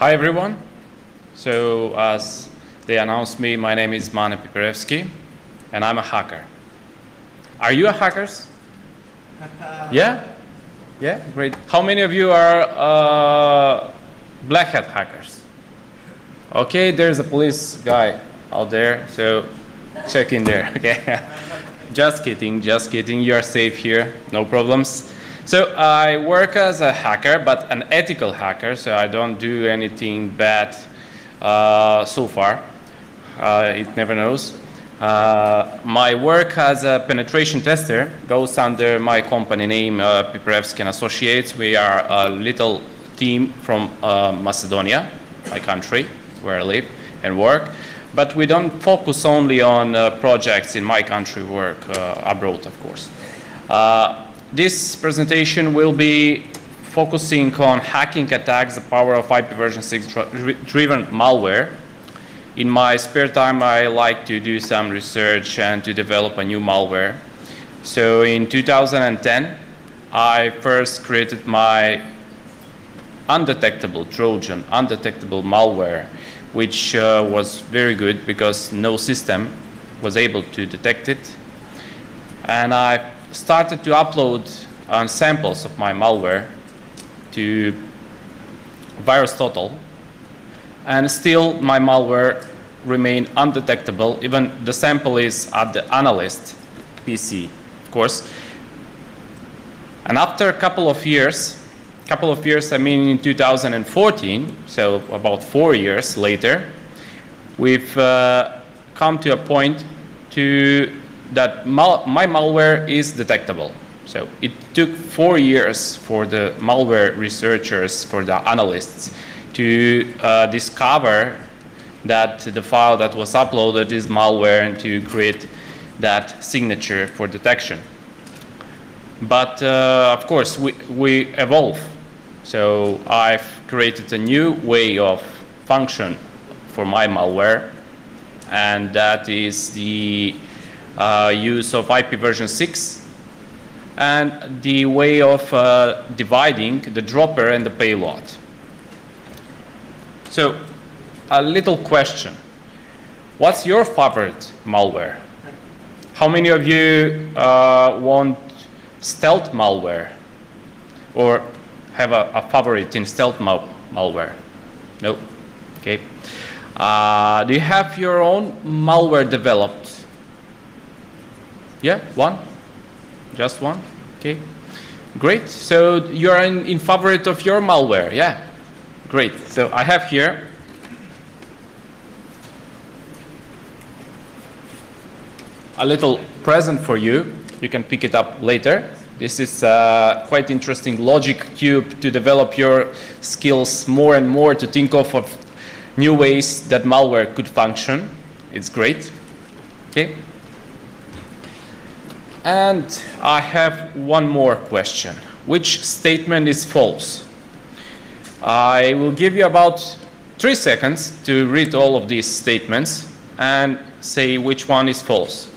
Hi everyone. So as they announced me, my name is Piperevski and I'm a hacker. Are you a hackers? Yeah? Yeah, great. How many of you are black hat hackers? Okay, there's a police guy out there, so check in there, okay? Just kidding, you're safe here, no problems. So I work as a hacker, but an ethical hacker, so I don't do anything bad so far. It never knows. My work as a penetration tester goes under my company name, Piperevski Associates. We are a little team from Macedonia, my country, where I live and work. But we don't focus only on projects in my country, work abroad, of course. This presentation will be focusing on hacking attacks, the power of IPv6 driven malware. In my spare time, I like to do some research and to develop a new malware. So in 2010, I first created my undetectable Trojan, undetectable malware, which was very good because no system was able to detect it. And I started to upload samples of my malware to VirusTotal, and still my malware remained undetectable. Even the sample is at the analyst PC, of course. And after a couple of years, I mean in 2014, so about 4 years later, we've come to a point that my malware is detectable. So it took 4 years for the malware researchers, for the analysts, to discover that the file that was uploaded is malware and to create that signature for detection. But of course, we evolve. So I've created a new way of function for my malware, and that is the use of IPv6 and the way of dividing the dropper and the payload. So a little question. What's your favorite malware? How many of you want stealth malware or have a favorite in stealth malware? No? Okay. Do you have your own malware developed? Yeah, one? Just one? Okay. Great. So you're in favorite of your malware. Yeah. Great. So I have here a little present for you. You can pick it up later. This is a quite interesting logic cube to develop your skills more and more, to think of new ways that malware could function. It's great. Okay. And I have one more question. Which statement is false? I will give you about 3 seconds to read all of these statements and say which one is false.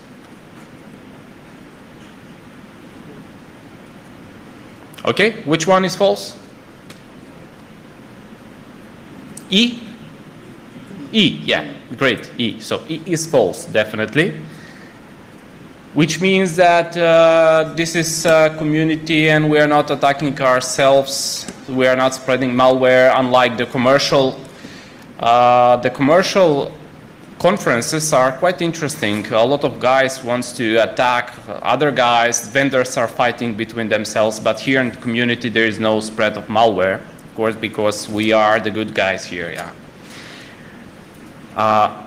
Okay, which one is false? E? E, yeah, great, E. So E is false, definitely. Which means that this is a community and we are not attacking ourselves. We are not spreading malware, unlike the commercial. The commercial conferences are quite interesting. A lot of guys want to attack other guys. Vendors are fighting between themselves. But here in the community, there is no spread of malware, of course, because we are the good guys here. Yeah.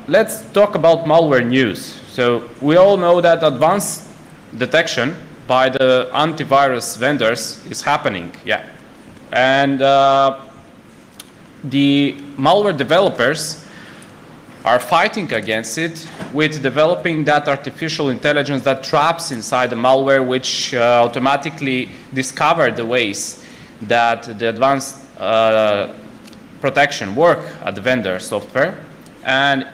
Let's talk about malware news. So we all know that advanced detection by the antivirus vendors is happening, yeah. And the malware developers are fighting against it with developing that artificial intelligence that traps inside the malware, which automatically discover the ways that the advanced protection work at the vendor software. And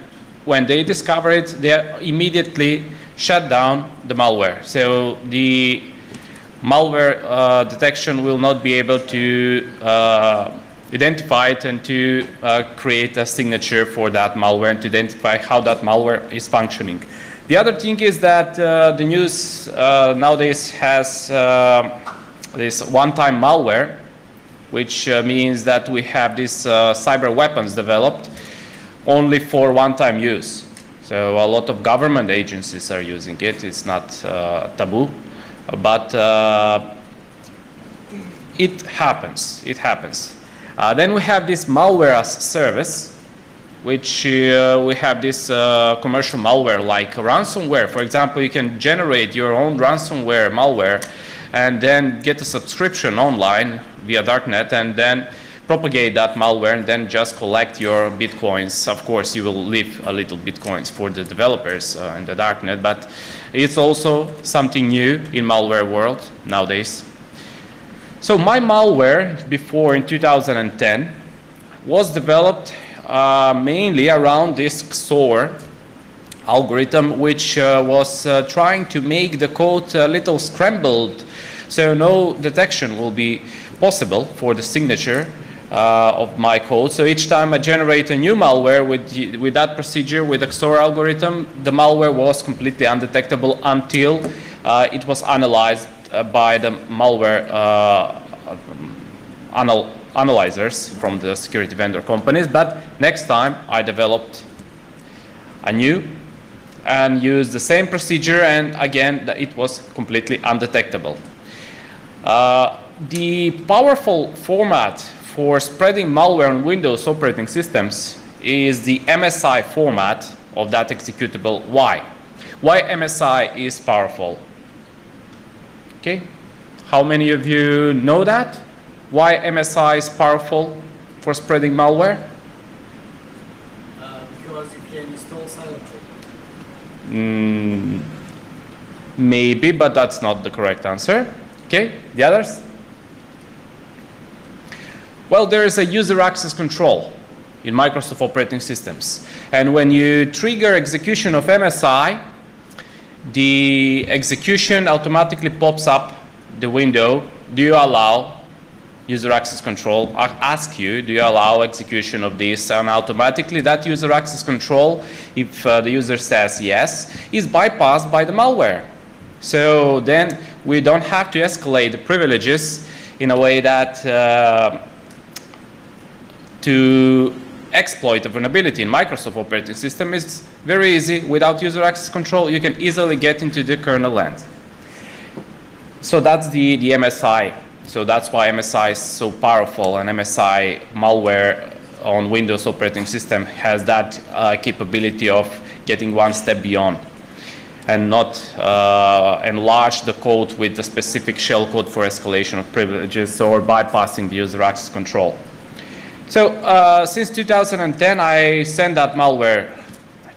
when they discover it, they immediately shut down the malware. So the malware detection will not be able to identify it and to create a signature for that malware and to identify how that malware is functioning. The other thing is that the news nowadays has this one-time malware, which means that we have these cyber weapons developed only for one-time use. So a lot of government agencies are using it. It's not taboo, but it happens. It happens. Then we have this malware as service, which we have this commercial malware like ransomware. For example, you can generate your own ransomware malware and then get a subscription online via darknet and then propagate that malware and then just collect your bitcoins. Of course, you will leave a little bitcoins for the developers in the darknet, but it's also something new in malware world nowadays. So my malware before in 2010 was developed mainly around this XOR algorithm, which was trying to make the code a little scrambled, so no detection will be possible for the signature of my code. So each time I generate a new malware with that procedure, with the XOR algorithm, the malware was completely undetectable until it was analyzed by the malware analyzers from the security vendor companies. But next time I developed a new and used the same procedure, and again it was completely undetectable. The powerful format for spreading malware on Windows operating systems is the MSI format of that executable. Why? Why MSI is powerful? Okay, how many of you know that? Why MSI is powerful for spreading malware? Because you can install silently. Maybe, but that's not the correct answer. Okay, the others? Well, there is a user access control in Microsoft operating systems. And when you trigger execution of MSI, the execution automatically pops up the window. Do you allow user access control? Ask you, do you allow execution of this? And automatically that user access control, if the user says yes, is bypassed by the malware. So then we don't have to escalate the privileges in a way that to exploit a vulnerability in Microsoft operating system is very easy. Without user access control, you can easily get into the kernel land. So that's the MSI. So that's why MSI is so powerful, and MSI malware on Windows operating system has that capability of getting one step beyond and not enlarge the code with the specific shell code for escalation of privileges or bypassing the user access control. So since 2010, I send that malware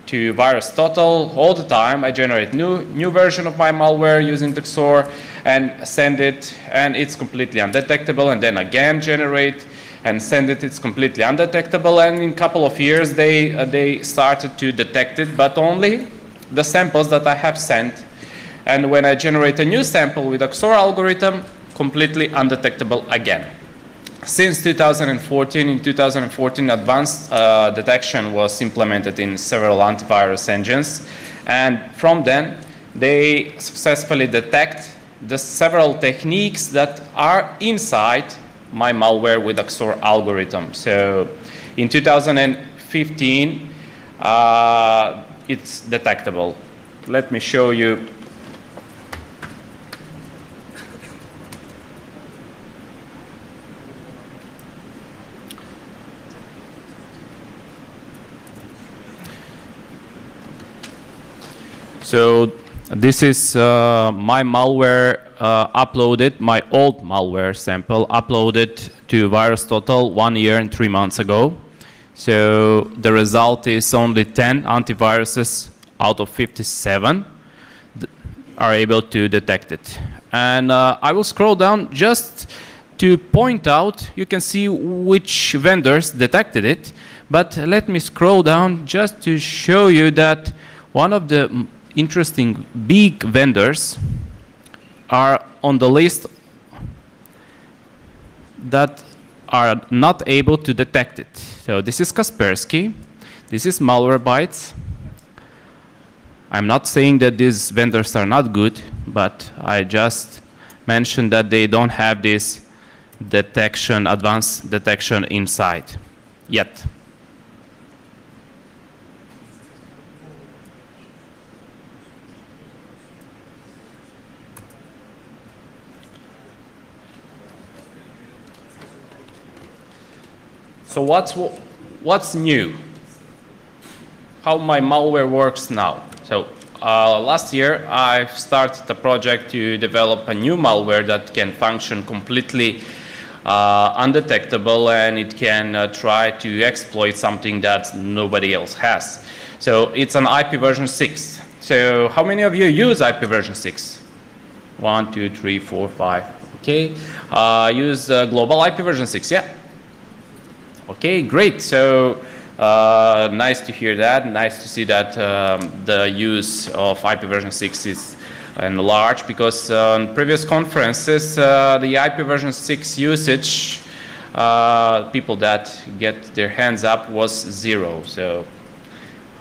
to VirusTotal all the time. I generate new version of my malware using the XOR and send it, and it's completely undetectable, and then again generate and send it, it's completely undetectable, and in a couple of years they started to detect it, but only the samples that I have sent. And when I generate a new sample with the XOR algorithm, completely undetectable again. Since 2014, in 2014, advanced detection was implemented in several antivirus engines, and from then they successfully detect the several techniques that are inside my malware with XOR algorithm. So in 2015, it's detectable. Let me show you. So this is my malware uploaded, my old malware sample uploaded to VirusTotal 1 year and 3 months ago. So the result is only 10 antiviruses out of 57 are able to detect it. And I will scroll down just to point out, you can see which vendors detected it, but let me scroll down just to show you that one of the interesting big vendors are on the list that are not able to detect it. So this is Kaspersky. This is Malwarebytes. I'm not saying that these vendors are not good, but I just mentioned that they don't have this detection, advanced detection inside yet. So what's new? How my malware works now? So last year I started a project to develop a new malware that can function completely undetectable, and it can try to exploit something that nobody else has. So it's an IP version 6. So how many of you use IP version 6? 1, 2, 3, 4, 5. Okay. Use global IP version 6, yeah? Okay, great. So nice to hear that. Nice to see that the use of IP version 6 is enlarged, because on previous conferences, the IP version 6 usage, people that get their hands up, was 0. So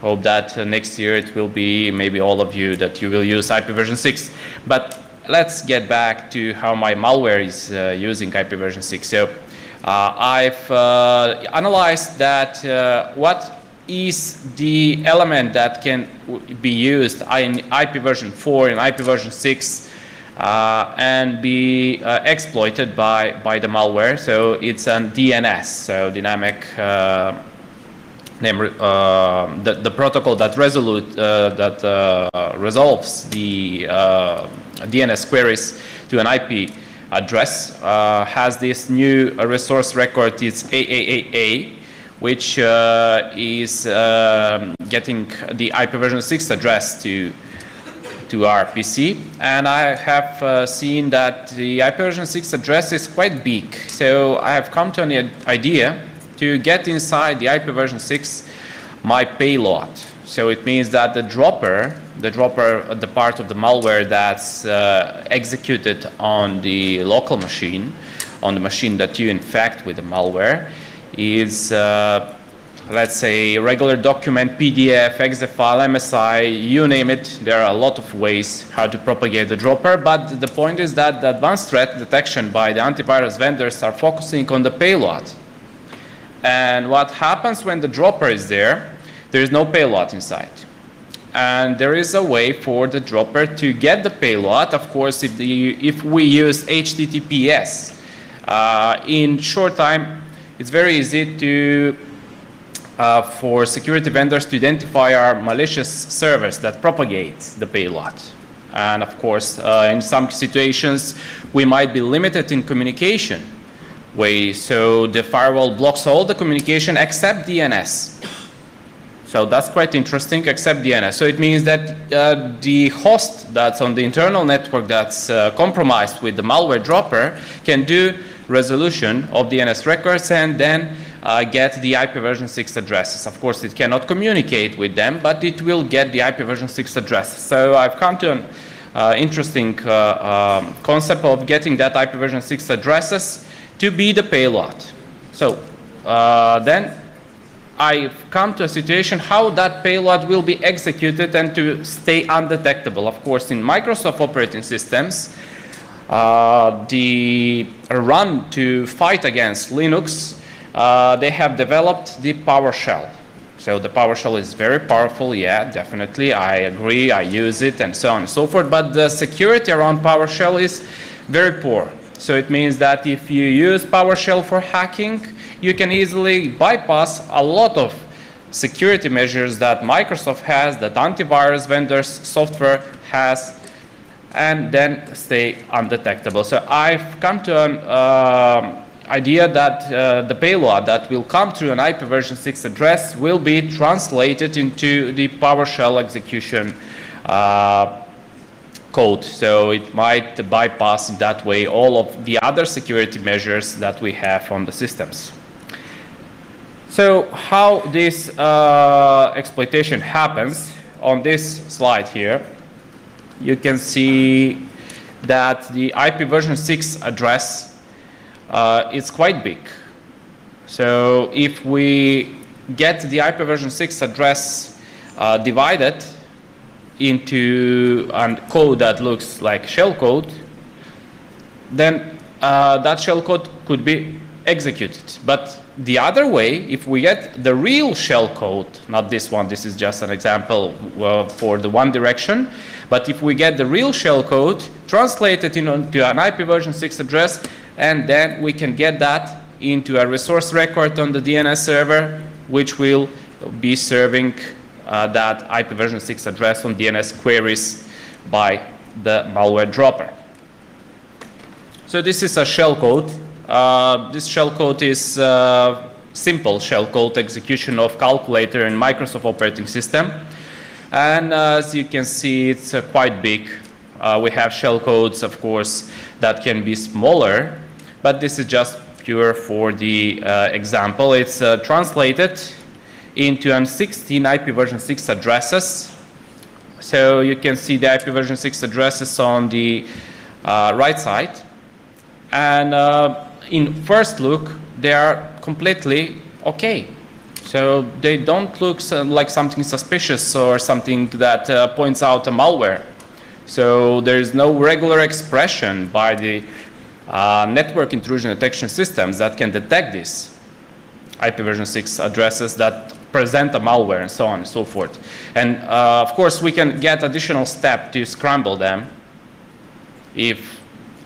hope that next year it will be maybe all of you that you will use IP version 6. But let's get back to how my malware is using IP version 6. So I've analyzed that what is the element that can be used in IP version 4 and IP version 6 and be exploited by the malware. So it's a DNS, so dynamic name, the protocol that resolves the DNS queries to an IP address has this new resource record. It's AAAA, which is getting the IP version 6 address to our PC. And I have seen that the IP version 6 address is quite big. So I have come to an idea to get inside the IP version 6 my payload. So it means that the dropper, the part of the malware that's executed on the local machine, on the machine that you infect with the malware, is, let's say, regular document, PDF, exe file, MSI, you name it. There are a lot of ways how to propagate the dropper, but the point is that the advanced threat detection by the antivirus vendors are focusing on the payload. And what happens when the dropper is there? There is no payload inside. And there is a way for the dropper to get the payload. Of course, if we use HTTPS, in short time, it's very easy to for security vendors to identify our malicious servers that propagate the payload. And of course, in some situations, we might be limited in communication way. So the firewall blocks all the communication except DNS. So that's quite interesting, except DNS. So it means that the host that's on the internal network that's compromised with the malware dropper can do resolution of DNS records and then get the IP version 6 addresses. Of course, it cannot communicate with them, but it will get the IP version 6 address. So I've come to an interesting concept of getting that IP version 6 addresses to be the payload. So then I've come to a situation how that payload will be executed and to stay undetectable. Of course, in Microsoft operating systems, the run to fight against Linux, they have developed the PowerShell. So the PowerShell is very powerful, yeah, definitely, I agree, I use it, and so on and so forth, but the security around PowerShell is very poor. So it means that if you use PowerShell for hacking, you can easily bypass a lot of security measures that Microsoft has, that antivirus vendors software has, and then stay undetectable. So I've come to an idea that the payload that will come through an IP version 6 address will be translated into the PowerShell execution code. So it might bypass in that way all of the other security measures that we have on the systems. So how this exploitation happens, on this slide here, you can see that the IP version 6 address is quite big. So if we get the IPv6 address divided into a code that looks like shellcode, then that shellcode could be executed. But the other way, if we get the real shellcode, not this one, this is just an example for the one direction, but if we get the real shellcode, translate it into an IPv6 address, and then we can get that into a resource record on the DNS server, which will be serving that IPv6 address on DNS queries by the malware dropper. So this is a shellcode. This shellcode is simple shellcode execution of calculator in Microsoft operating system. And as you can see, it's quite big. We have shellcodes, of course, that can be smaller, but this is just pure for the example. It's translated into 16 IPv6 addresses. So you can see the IPv6 addresses on the right side. And in first look, they are completely okay. So they don't look like something suspicious or something that points out a malware. So there is no regular expression by the network intrusion detection systems that can detect these IPv6 addresses that present a malware and so on and so forth. And of course, we can get additional step to scramble them if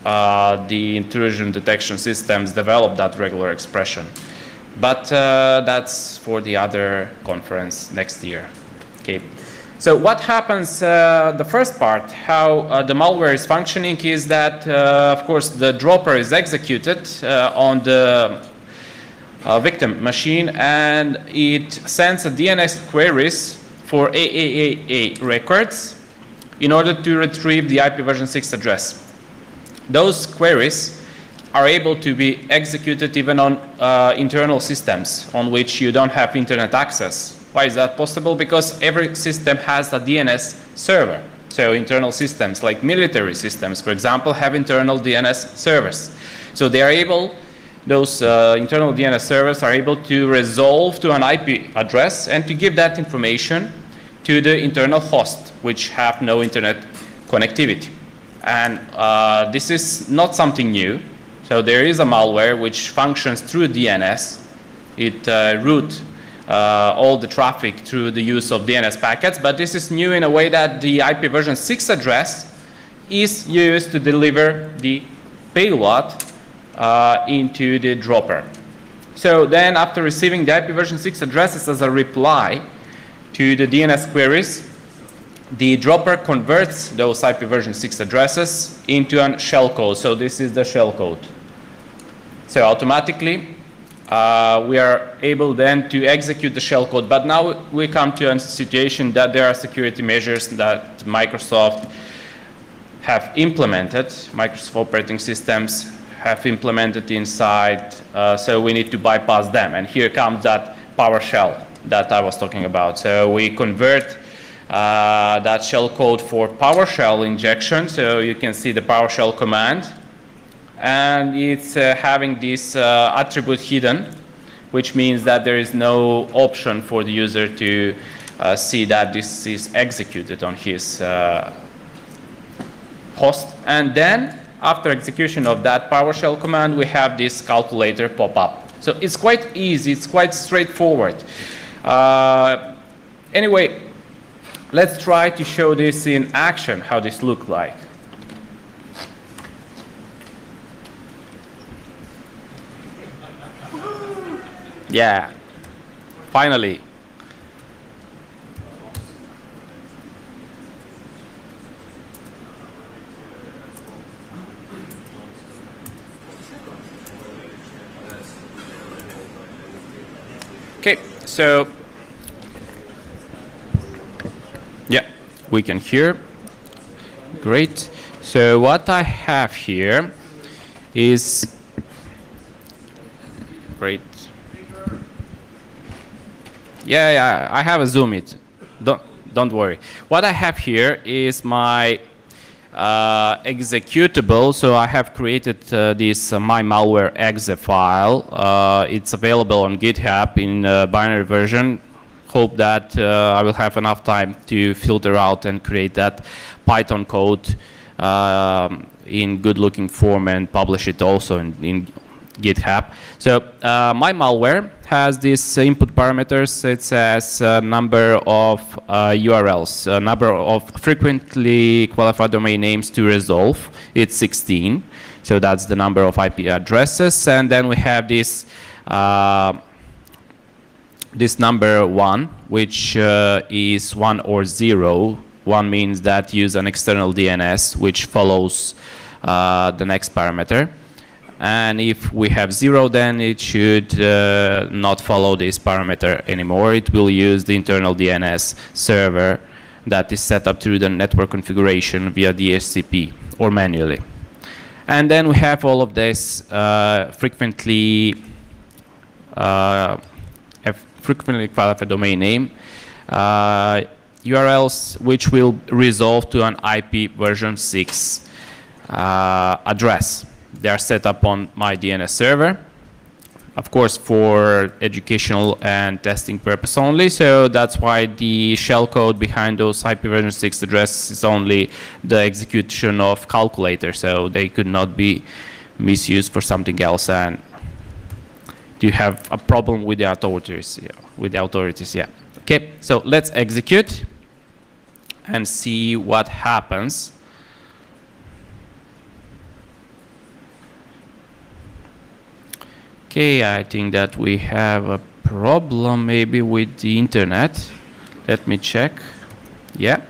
the intrusion detection systems develop that regular expression. But that's for the other conference next year. Okay. So what happens, the first part, how the malware is functioning is that, of course, the dropper is executed on the victim machine, and it sends a DNS queries for AAA records in order to retrieve the IPv6 address. Those queries are able to be executed even on internal systems on which you don't have internet access. Why is that possible? Because every system has a DNS server. So internal systems like military systems, for example, have internal DNS servers. So they are able, those internal DNS servers are able to resolve to an IP address and to give that information to the internal host, which have no internet connectivity. And this is not something new. So there is a malware which functions through DNS. It routes all the traffic through the use of DNS packets, but this is new in a way that the IPv6 address is used to deliver the payload into the dropper. So then after receiving the IPv6 addresses as a reply to the DNS queries, the dropper converts those IPv6 addresses into a shellcode. So this is the shellcode. So automatically, we are able then to execute the shellcode. But now we come to a situation that there are security measures that Microsoft have implemented, Microsoft operating systems have implemented inside, so we need to bypass them. And here comes that PowerShell that I was talking about. So we convert that shellcode for PowerShell injection. So you can see the PowerShell command. And it's having this attribute hidden, which means that there is no option for the user to see that this is executed on his host. And then, after execution of that PowerShell command, we have this calculator pop up. So it's quite easy, it's quite straightforward. Anyway, let's try to show this in action, how this looks like. Yeah, finally. Okay, so yeah, we can hear. Great. So what I have here is great. Yeah, I have a Zoom it. Don't worry. What I have here is my executable. So I have created this my malware exe file. It's available on GitHub in binary version. Hope that I will have enough time to filter out and create that Python code in good-looking form and publish it also in GitHub. So my malware has these input parameters. It says number of URLs, number of frequently qualified domain names to resolve. It's 16. So that's the number of IP addresses. And then we have this this number 1, which is 1 or 0. 1 means that use an external DNS, which follows the next parameter. And if we have 0, then it should not follow this parameter anymore. It will use the internal DNS server that is set up through the network configuration via DHCP or manually. And then we have all of this frequently qualified domain name URLs, which will resolve to an IP version 6 address. They are set up on my DNS server, of course, for educational and testing purpose only. So that's why the shellcode behind those IP version 6 addresses is only the execution of calculator. So they could not be misused for something else. And do you have a problem with the authorities? Yeah. With the authorities, yeah. Okay, so let's execute and see what happens. Okay, I think that we have a problem maybe with the internet. Let me check. Yeah.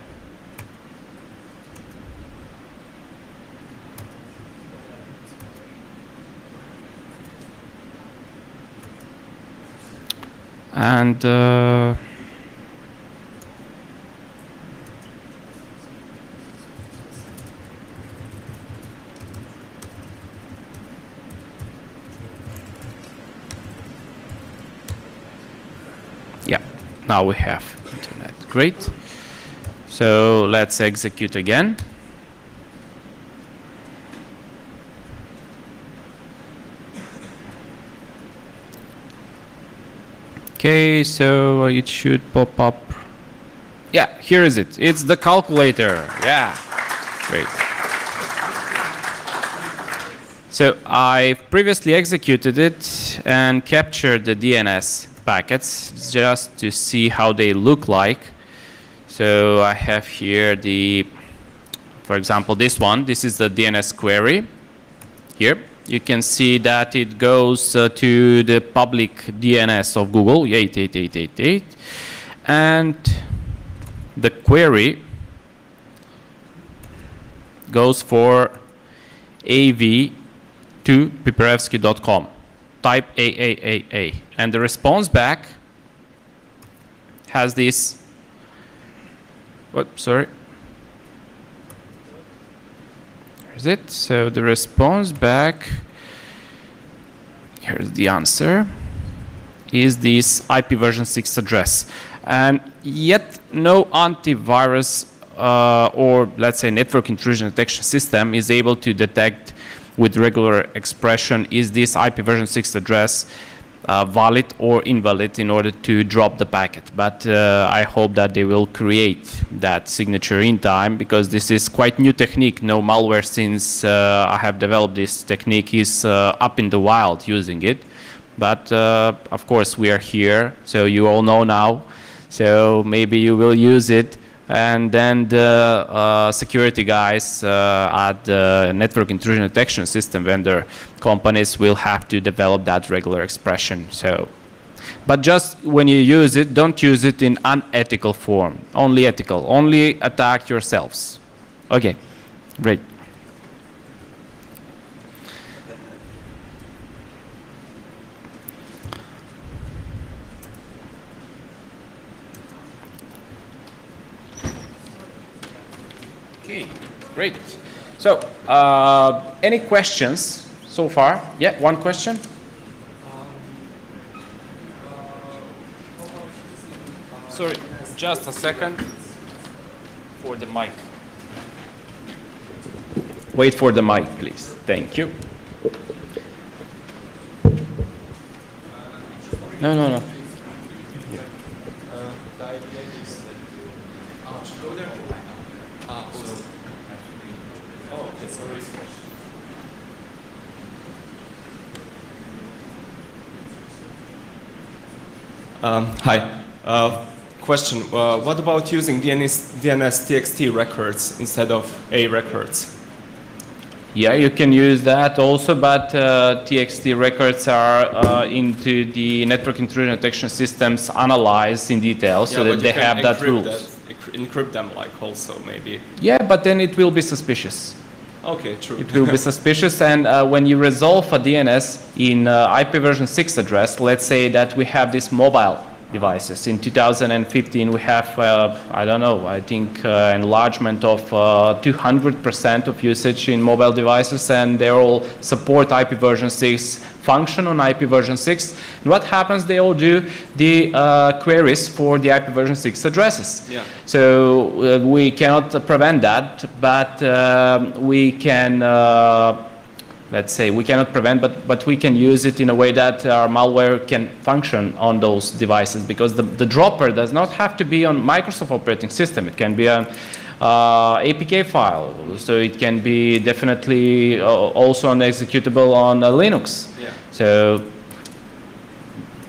And yeah, now we have internet. Great. So let's execute again. Okay, so it should pop up. Yeah, here is it. It's the calculator. Yeah, great. So I previously executed it and captured the DNS packets just to see how they look like. So I have here the, for example, this one. This is the DNS query here. You can see that it goes to the public DNS of Google, 88888, and the query goes for AV to piperevski.com. Type AAAA, and the response back has this. What? Sorry. Here's it. So the response back, here's the answer, is this IP version 6 address. And yet no antivirus or let's say network intrusion detection system is able to detect with regular expression is this IP version 6 address valid or invalid in order to drop the packet. But I hope that they will create that signature in time, because this is quite new technique. No malware since I have developed this technique is up in the wild using it. But of course we are here, so you all know now. So maybe you will use it, and then the security guys at the network intrusion detection system vendor companies will have to develop that regular expression. So, but just when you use it, don't use it in unethical form. Only ethical. Only attack yourselves. Okay, great. Okay, great. So, any questions so far? Yeah, one question. Sorry, just a second for the mic. Wait for the mic, please. Thank you. No, no, no. Hi. Question. What about using DNS TXT records instead of A records? Yeah, you can use that also, but TXT records are into the network intrusion detection systems analyzed in detail, so that they have that rules. Encrypt them, like, also maybe. Yeah, but then it will be suspicious. Okay, true. It will be suspicious, and when you resolve a DNS in IPv6 address, let's say that we have these mobile devices. In 2015, we have, I don't know, I think enlargement of 200% of usage in mobile devices, and they all support IPv6 function on IPv6. And what happens? They all do the queries for the IPv6 addresses. Yeah. So we cannot prevent that, but we can let's say we cannot prevent, but we can use it in a way that our malware can function on those devices, because the dropper does not have to be on Microsoft operating system. It can be an APK file, so it can be definitely also an executable on Linux. Yeah. So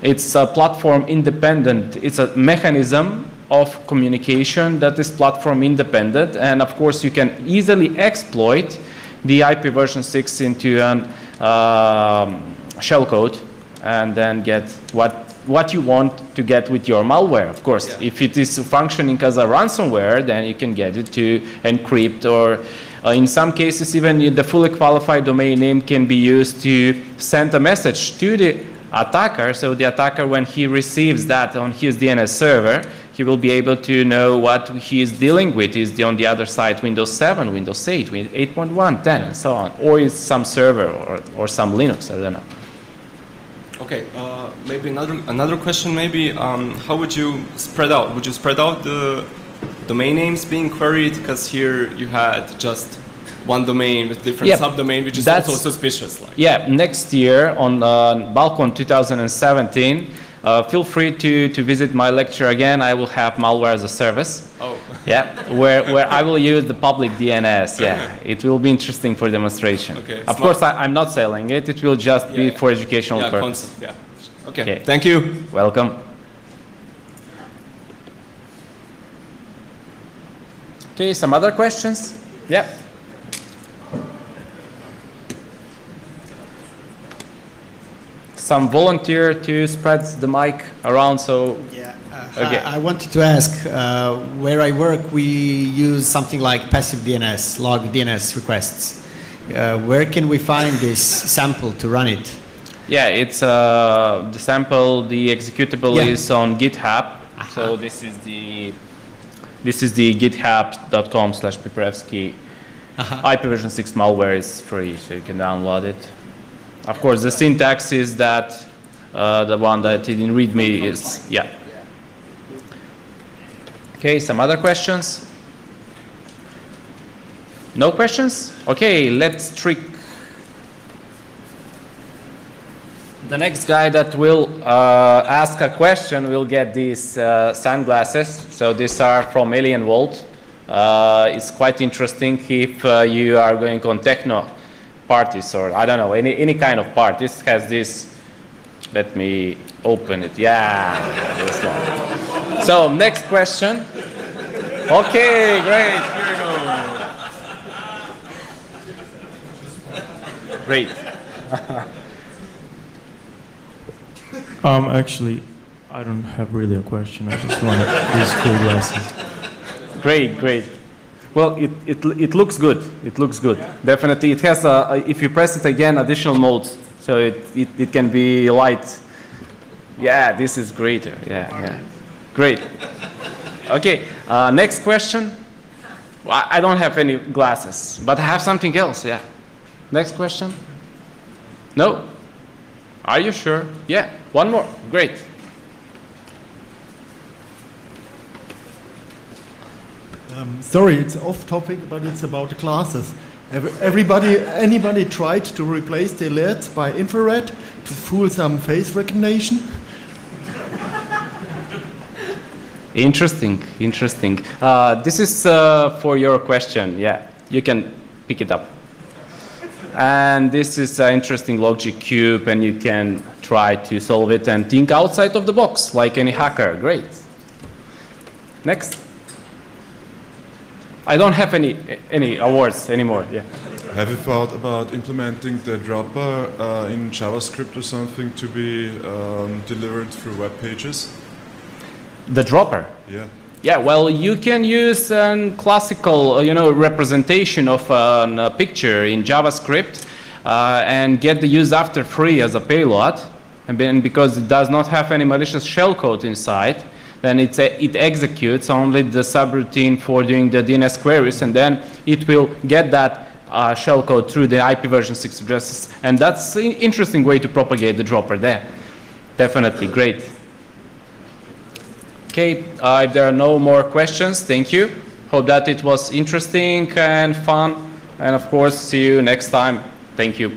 it's a platform independent. It's a mechanism of communication that is platform independent, and of course you can easily exploit the IPv6 into an shellcode and then get what you want to get with your malware. Of course, yeah. If it is functioning as a ransomware, then you can get it to encrypt, or in some cases even the fully qualified domain name can be used to send a message to the attacker. So the attacker, when he receives that on his DNS server, he will be able to know what he is dealing with. Is on the other side Windows 7, Windows 8, 8.1, 10, and so on, or is some server or some Linux, I don't know. Okay, maybe another question. Maybe how would you spread out? Would you spread out the domain names being queried? Because here you had just one domain with different subdomain, which is also suspicious. Like. Yeah, next year on Balcon 2017. Feel free to visit my lecture again. I will have malware as a service. Oh. Yeah, where I will use the public DNS. Yeah, it will be interesting for demonstration. Okay. Of course, I'm not selling it. It will just be for educational purpose. Concept, yeah. Okay. Thank you. Welcome. Okay. Some other questions? Yeah. Some volunteer to spread the mic around, so... Yeah, okay. I wanted to ask, where I work, we use something like passive DNS, log DNS requests. Where can we find this sample to run it? Yeah, it's the sample, the executable is on GitHub. So this is the github.com/Piperevski. IPv6 malware is free, so you can download it. Of course, the syntax is that the one that in README is, yeah. Okay, some other questions? No questions? Okay, let's trick. The next guy that will ask a question will get these sunglasses. So these are from Alien Vault. It's quite interesting if you are going on techno parties, or I don't know, any kind of party. This has this, let me open it. Yeah, this one. So next question. Okay, great. Here we go. Great. Actually, I don't have really a question. I just wanted these cool glasses. Great, great. Well, it looks good. It looks good. Definitely, it has if you press it again, additional modes, so it can be light. Yeah, this is greater. Yeah. Great. Okay. Next question. Well, I don't have any glasses, but I have something else. Yeah. Next question. No. Are you sure? Yeah. One more. Great. Sorry, it's off topic, but it's about the classes. Anybody tried to replace the alerts by infrared to fool some face recognition? Interesting, interesting. This is for your question. Yeah, you can pick it up. And this is an interesting logic cube, and you can try to solve it and think outside of the box like any hacker. Great. Next. I don't have any awards anymore. Yeah. Have you thought about implementing the dropper in JavaScript or something to be delivered through web pages? The dropper? Yeah. Yeah, well, you can use a classical, representation of a picture in JavaScript and get the use after free as a payload. And then because it does not have any malicious shellcode inside, then it executes only the subroutine for doing the DNS queries, and then it will get that shellcode through the IP version 6 addresses. And that's an interesting way to propagate the dropper there. Definitely great. Okay, if there are no more questions, thank you. Hope that it was interesting and fun. And of course, see you next time. Thank you.